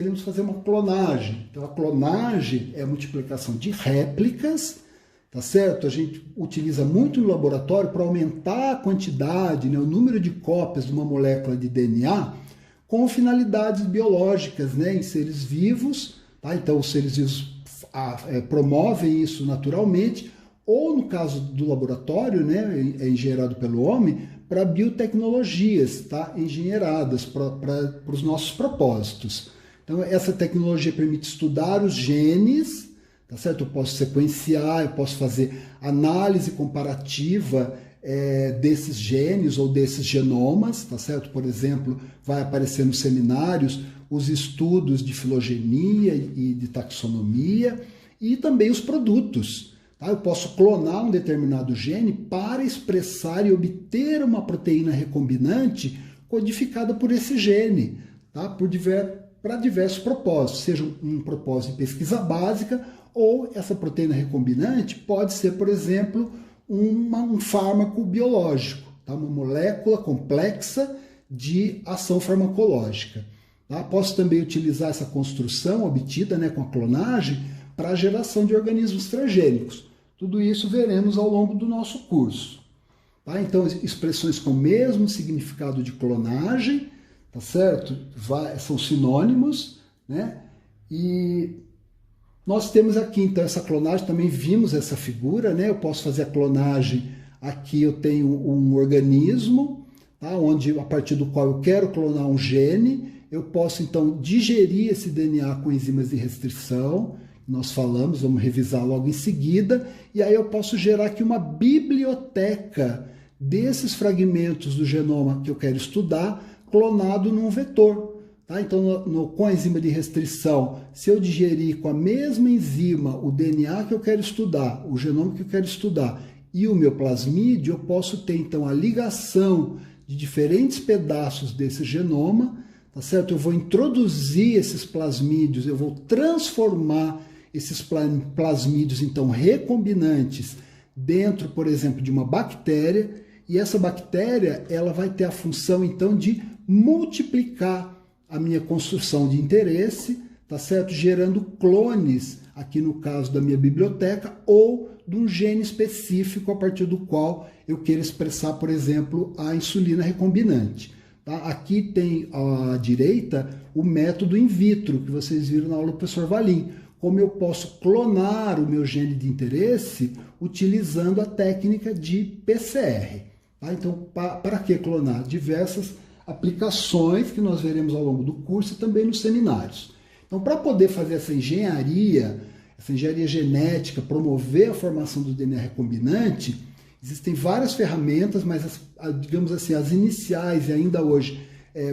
queremos fazer uma clonagem. Então, a clonagem é a multiplicação de réplicas, tá certo? A gente utiliza muito no laboratório para aumentar a quantidade, né, o número de cópias de uma molécula de DNA com finalidades biológicas, né, em seres vivos, tá? Então, os seres vivos promovem isso naturalmente, ou no caso do laboratório, né, é engenheirado pelo homem, para biotecnologias, tá, engenheiradas para os nossos propósitos. Então, essa tecnologia permite estudar os genes, tá certo? Eu posso sequenciar, eu posso fazer análise comparativa desses genes ou desses genomas, tá certo? Por exemplo, vai aparecer nos seminários os estudos de filogenia e de taxonomia e também os produtos. Tá? Eu posso clonar um determinado gene para expressar e obter uma proteína recombinante codificada por esse gene, tá? Para diversos propósitos, seja um propósito de pesquisa básica ou essa proteína recombinante pode ser, por exemplo, um fármaco biológico, tá? Uma molécula complexa de ação farmacológica. Tá? Posso também utilizar essa construção obtida, né, com a clonagem para a geração de organismos transgênicos. Tudo isso veremos ao longo do nosso curso. Tá? Então, expressões com o mesmo significado de clonagem, tá certo? São sinônimos, né? E nós temos aqui, então, essa clonagem, também vimos essa figura, né? Eu posso fazer a clonagem, aqui eu tenho um organismo, tá? Onde, a partir do qual eu quero clonar um gene, eu posso, então, digerir esse DNA com enzimas de restrição, nós falamos, vamos revisar logo em seguida, e aí eu posso gerar aqui uma biblioteca desses fragmentos do genoma que eu quero estudar, clonado num vetor. Tá? Então, com a enzima de restrição, se eu digerir com a mesma enzima o DNA que eu quero estudar, o genoma que eu quero estudar e o meu plasmídio, eu posso ter, então, a ligação de diferentes pedaços desse genoma, tá certo? Eu vou introduzir esses plasmídios, eu vou transformar esses plasmídios, então, recombinantes dentro, por exemplo, de uma bactéria, e essa bactéria ela vai ter a função, então, de multiplicar a minha construção de interesse, tá certo? Gerando clones, aqui no caso da minha biblioteca, ou de um gene específico a partir do qual eu quero expressar, por exemplo, a insulina recombinante. Tá? Aqui tem à direita o método in vitro, que vocês viram na aula do professor Valim. Como eu posso clonar o meu gene de interesse utilizando a técnica de PCR. Tá? Então, para que clonar? Diversas aplicações que nós veremos ao longo do curso e também nos seminários. Então, para poder fazer essa engenharia genética, promover a formação do DNA recombinante, existem várias ferramentas, mas, digamos assim, as iniciais e ainda hoje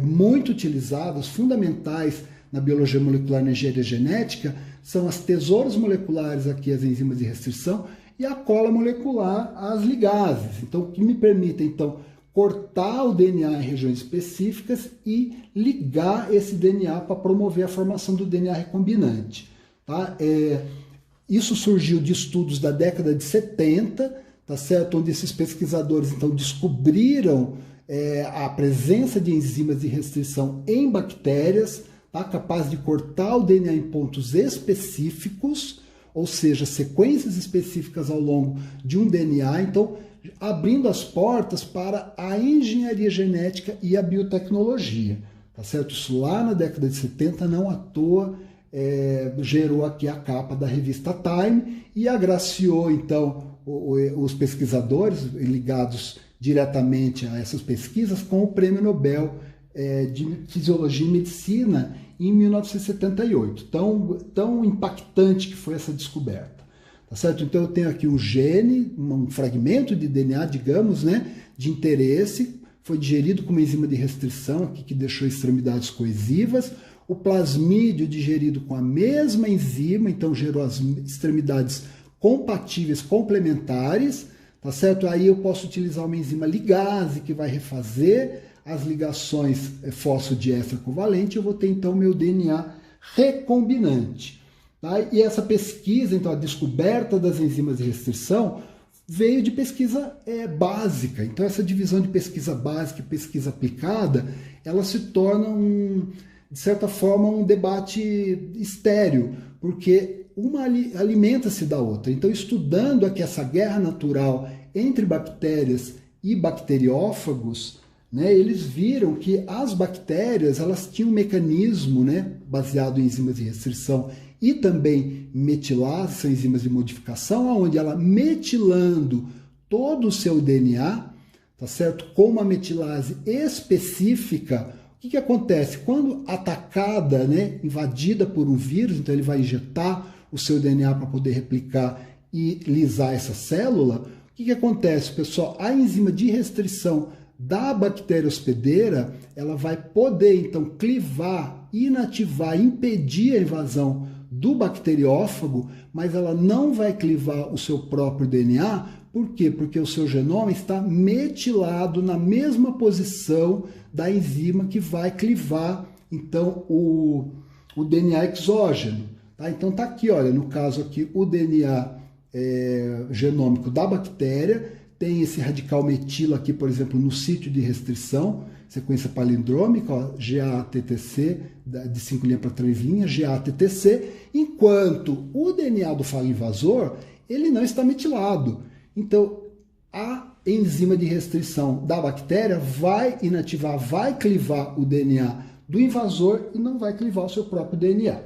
muito utilizadas, fundamentais na biologia molecular e na engenharia genética, são as tesouras moleculares, aqui as enzimas de restrição, e a cola molecular, as ligases. Então, o que me permite, então, cortar o DNA em regiões específicas e ligar esse DNA para promover a formação do DNA recombinante. Tá? Isso surgiu de estudos da década de 70, tá certo? Onde esses pesquisadores, então, descobriram a presença de enzimas de restrição em bactérias, tá? Capaz de cortar o DNA em pontos específicos, ou seja, sequências específicas ao longo de um DNA, então abrindo as portas para a engenharia genética e a biotecnologia. Tá certo? Isso lá na década de 70, não à toa, gerou aqui a capa da revista Time e agraciou, então, os pesquisadores ligados diretamente a essas pesquisas com o Prêmio Nobel de Fisiologia e Medicina em 1978. Tão impactante que foi essa descoberta. Tá certo? Então eu tenho aqui um gene, um fragmento de DNA, digamos, né, de interesse, foi digerido com uma enzima de restrição, aqui que deixou extremidades coesivas, o plasmídio digerido com a mesma enzima, então gerou as extremidades compatíveis, complementares, tá certo? Aí eu posso utilizar uma enzima ligase que vai refazer as ligações fosfodiéster covalente, eu vou ter então meu DNA recombinante. Tá? E essa pesquisa, então a descoberta das enzimas de restrição, veio de pesquisa básica. Então essa divisão de pesquisa básica e pesquisa aplicada, ela se torna de certa forma, um debate estéril, porque uma alimenta-se da outra. Então, estudando aqui essa guerra natural entre bactérias e bacteriófagos, né, eles viram que as bactérias elas tinham um mecanismo, né, baseado em enzimas de restrição e também metilase, são enzimas de modificação, onde ela metilando todo o seu DNA, tá certo? Com uma metilase específica, o que acontece? Quando atacada, né, invadida por um vírus, então ele vai injetar o seu DNA para poder replicar e lisar essa célula, o que acontece, pessoal? A enzima de restrição da bactéria hospedeira, ela vai poder, então, clivar, inativar, impedir a invasão do bacteriófago, mas ela não vai clivar o seu próprio DNA. Por quê? Porque o seu genoma está metilado na mesma posição da enzima que vai clivar, então, o DNA exógeno. Tá? Então, tá aqui, olha, no caso aqui, o DNA genômico da bactéria, tem esse radical metilo aqui, por exemplo, no sítio de restrição, sequência palindrômica, ó, GATTC, de 5 linhas para 3 linhas, GATTC, enquanto o DNA do falo invasor, ele não está metilado. Então, a enzima de restrição da bactéria vai inativar, vai clivar o DNA do invasor e não vai clivar o seu próprio DNA.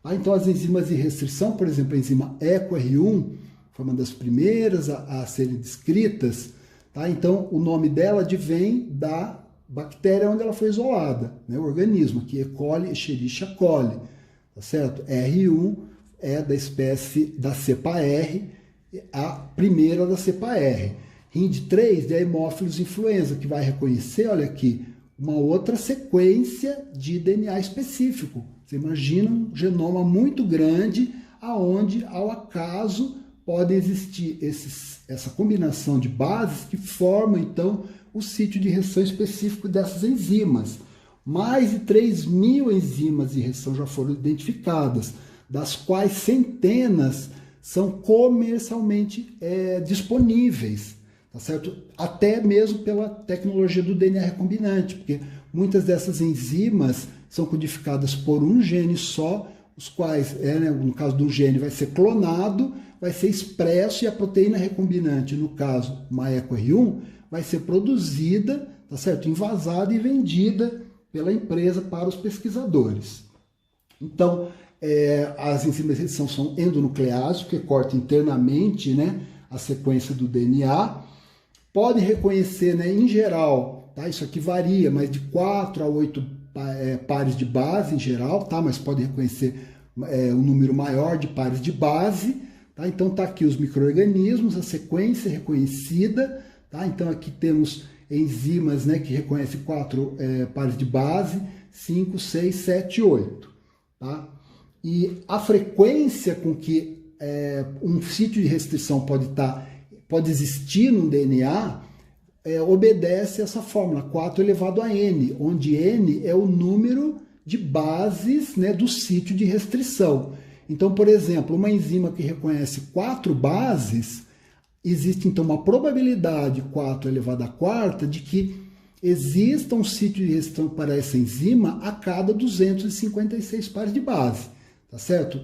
Tá? Então, as enzimas de restrição, por exemplo, a enzima EcoR1, foi uma das primeiras a serem descritas. Tá? Então, o nome dela advém da bactéria onde ela foi isolada, né? O organismo, aqui E. coli, Escherichia coli. Tá certo? R1 é da espécie da cepa R, a primeira da cepa R. RIND3 é Haemophilus influenza, que vai reconhecer, olha aqui, uma outra sequência de DNA específico. Você imagina um genoma muito grande, aonde, ao acaso, pode existir essa combinação de bases que formam, então, o sítio de restrição específico dessas enzimas. Mais de 3.000 enzimas de restrição já foram identificadas, das quais centenas são comercialmente disponíveis, tá certo? Até mesmo pela tecnologia do DNA recombinante, porque muitas dessas enzimas são codificadas por um gene só, os quais, no caso do gene, vai ser clonado, vai ser expresso e a proteína recombinante, no caso, uma EcoR1, vai ser produzida, tá certo? Envasada e vendida pela empresa para os pesquisadores. Então, as enzimas de restrição são endonucleases, que cortam internamente, né, a sequência do DNA. Podem reconhecer, né, em geral, tá? Isso aqui varia, mas de 4 a 8 pares de base em geral, tá? Mas pode reconhecer um número maior de pares de base. Tá? Então tá aqui os micro-organismos, a sequência reconhecida. Tá? Então aqui temos enzimas, né, que reconhecem 4 pares de base, 5, 6, 7, 8. Tá? E a frequência com que um sítio de restrição pode existir no DNA obedece essa fórmula, 4 elevado a n, onde n é o número de bases, né, do sítio de restrição. Então, por exemplo, uma enzima que reconhece 4 bases, existe então uma probabilidade 4 elevado à quarta de que exista um sítio de restrição para essa enzima a cada 256 pares de base, tá certo?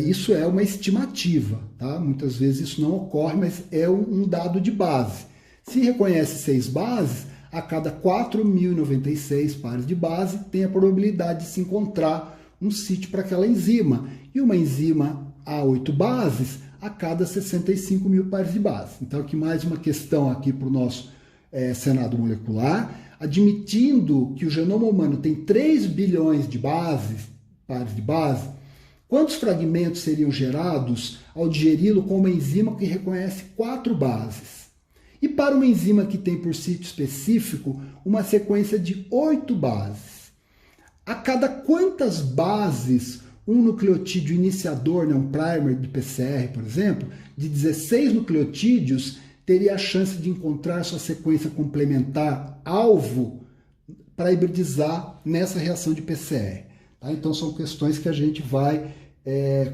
Isso é uma estimativa, tá? Muitas vezes isso não ocorre, mas é um dado de base. Se reconhece 6 bases, a cada 4.096 pares de base tem a probabilidade de se encontrar um sítio para aquela enzima. E uma enzima a 8 bases a cada 65.000 pares de base. Então aqui mais uma questão aqui para o nosso Senado molecular, admitindo que o genoma humano tem 3 bilhões de bases, pares de base, quantos fragmentos seriam gerados ao digeri-lo com uma enzima que reconhece 4 bases? E para uma enzima que tem por sítio específico uma sequência de 8 bases, a cada quantas bases um nucleotídeo iniciador, né, um primer de PCR, por exemplo, de 16 nucleotídeos, teria a chance de encontrar sua sequência complementar alvo para hibridizar nessa reação de PCR. Tá? Então são questões que a gente vai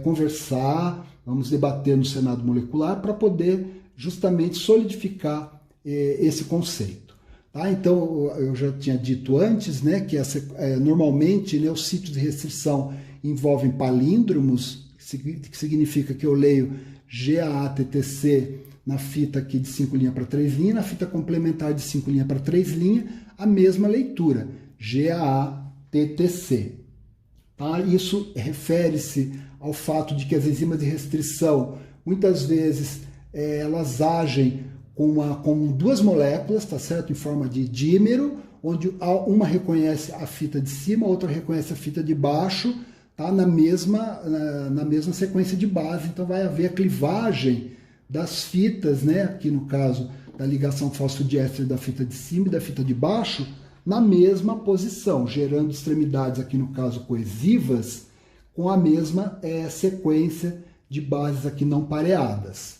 conversar, vamos debater no Senado molecular para poder justamente solidificar esse conceito. Tá? Então, eu já tinha dito antes, né, que normalmente, né, os sítios de restrição envolvem palíndromos, que significa que eu leio GAATTC na fita aqui de 5 linhas para 3 linhas, na fita complementar de 5 linhas para 3 linhas, a mesma leitura, GAATTC. Tá? Isso refere-se ao fato de que as enzimas de restrição, muitas vezes, elas agem com duas moléculas, tá certo? Em forma de dímero, onde uma reconhece a fita de cima, a outra reconhece a fita de baixo, tá? na mesma sequência de base. Então vai haver a clivagem das fitas, né? Aqui no caso da ligação fosfodiéster da fita de cima e da fita de baixo, na mesma posição, gerando extremidades, aqui no caso coesivas, com a mesma sequência de bases aqui não pareadas.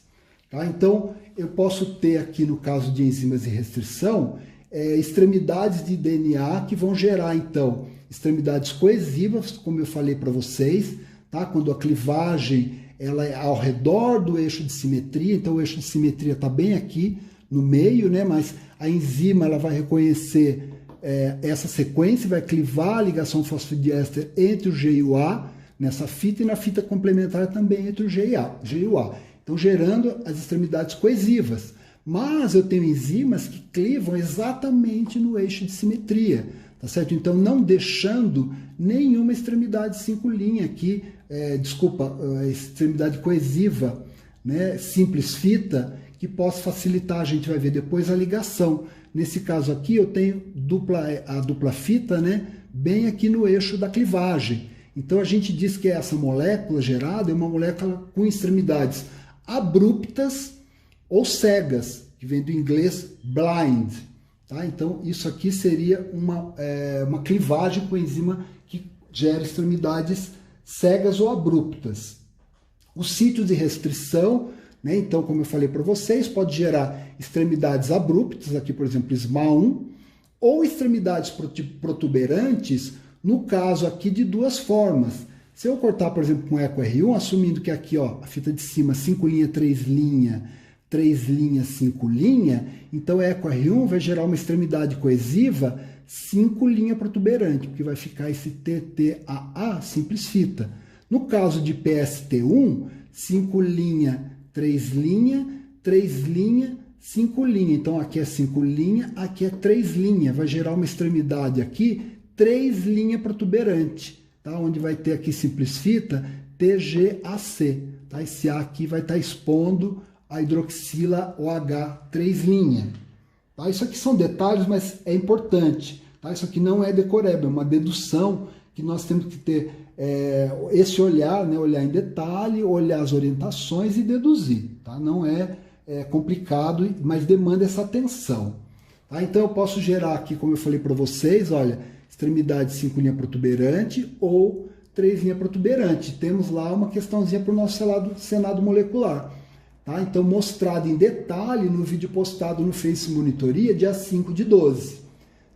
Tá? Então, eu posso ter aqui, no caso de enzimas de restrição, extremidades de DNA que vão gerar, então, extremidades coesivas, como eu falei para vocês, tá? Quando a clivagem ela é ao redor do eixo de simetria, então o eixo de simetria está bem aqui no meio, né? Mas a enzima ela vai reconhecer essa sequência, vai clivar a ligação fosfodiéster entre o G e o A nessa fita, e na fita complementar também entre o G e o A. Então, gerando as extremidades coesivas. Mas eu tenho enzimas que clivam exatamente no eixo de simetria, tá certo? Então, não deixando nenhuma extremidade 5 linha aqui, extremidade coesiva, né, simples fita, que possa facilitar, a gente vai ver depois, a ligação. Nesse caso aqui, eu tenho a dupla fita, né, bem aqui no eixo da clivagem. Então, a gente diz que essa molécula gerada é uma molécula com extremidades abruptas ou cegas, que vem do inglês blind. Tá? Então, isso aqui seria uma clivagem com enzima que gera extremidades cegas ou abruptas. Os sítios de restrição, né, então, como eu falei para vocês, pode gerar extremidades abruptas, aqui, por exemplo, SMA1, ou extremidades protuberantes, no caso aqui de duas formas. Se eu cortar, por exemplo, com eco R1, assumindo que aqui, ó, a fita de cima 5 linha, 3 linha, 3 linha, 5 linha, então eco R1 vai gerar uma extremidade coesiva 5 linha protuberante, porque vai ficar esse TTAA simples fita. No caso de PST1, 5 linha, 3 linha, 3 linha, 5 linha. Então aqui é 5 linha, aqui é 3 linha. Vai gerar uma extremidade aqui 3 linha protuberante, tá? Onde vai ter aqui simples fita TGAC. Tá? Esse A aqui vai estar expondo a hidroxila OH 3 linha. Tá? Isso aqui são detalhes, mas é importante. Tá? Isso aqui não é decoreba, é uma dedução que nós temos que ter esse olhar, né? Olhar em detalhe, olhar as orientações e deduzir. Tá? Não é complicado, mas demanda essa atenção. Tá? Então eu posso gerar aqui, como eu falei para vocês, olha, extremidade 5 linha protuberante ou 3 linha protuberante. Temos lá uma questãozinha para o nosso Senado molecular. Tá? Então, mostrado em detalhe no vídeo postado no Face Monitoria, dia 5/12.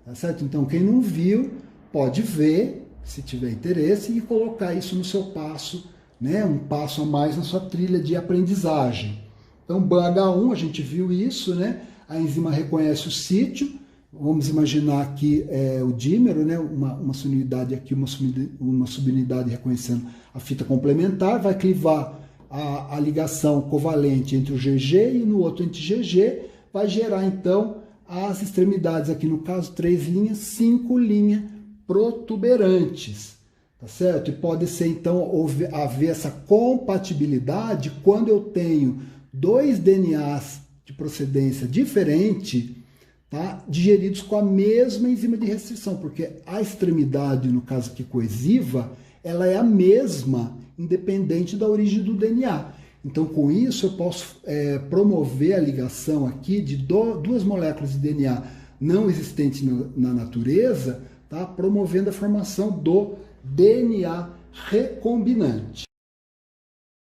Tá certo? Então, quem não viu, pode ver, se tiver interesse, e colocar isso no seu passo, né? Um passo a mais na sua trilha de aprendizagem. Então, BAH1, a gente viu isso, né? A enzima reconhece o sítio. Vamos imaginar aqui o dímero, né? uma subunidade aqui, uma subunidade reconhecendo a fita complementar, vai clivar a ligação covalente entre o GG e no outro entre GG, vai gerar então as extremidades, aqui no caso 3 linhas, 5 linhas protuberantes, tá certo? E pode ser então haver essa compatibilidade quando eu tenho dois DNAs de procedência diferente, tá? Digeridos com a mesma enzima de restrição, porque a extremidade, no caso aqui coesiva, ela é a mesma, independente da origem do DNA. Então, com isso, eu posso promover a ligação aqui de duas moléculas de DNA não existentes na natureza, tá? Promovendo a formação do DNA recombinante.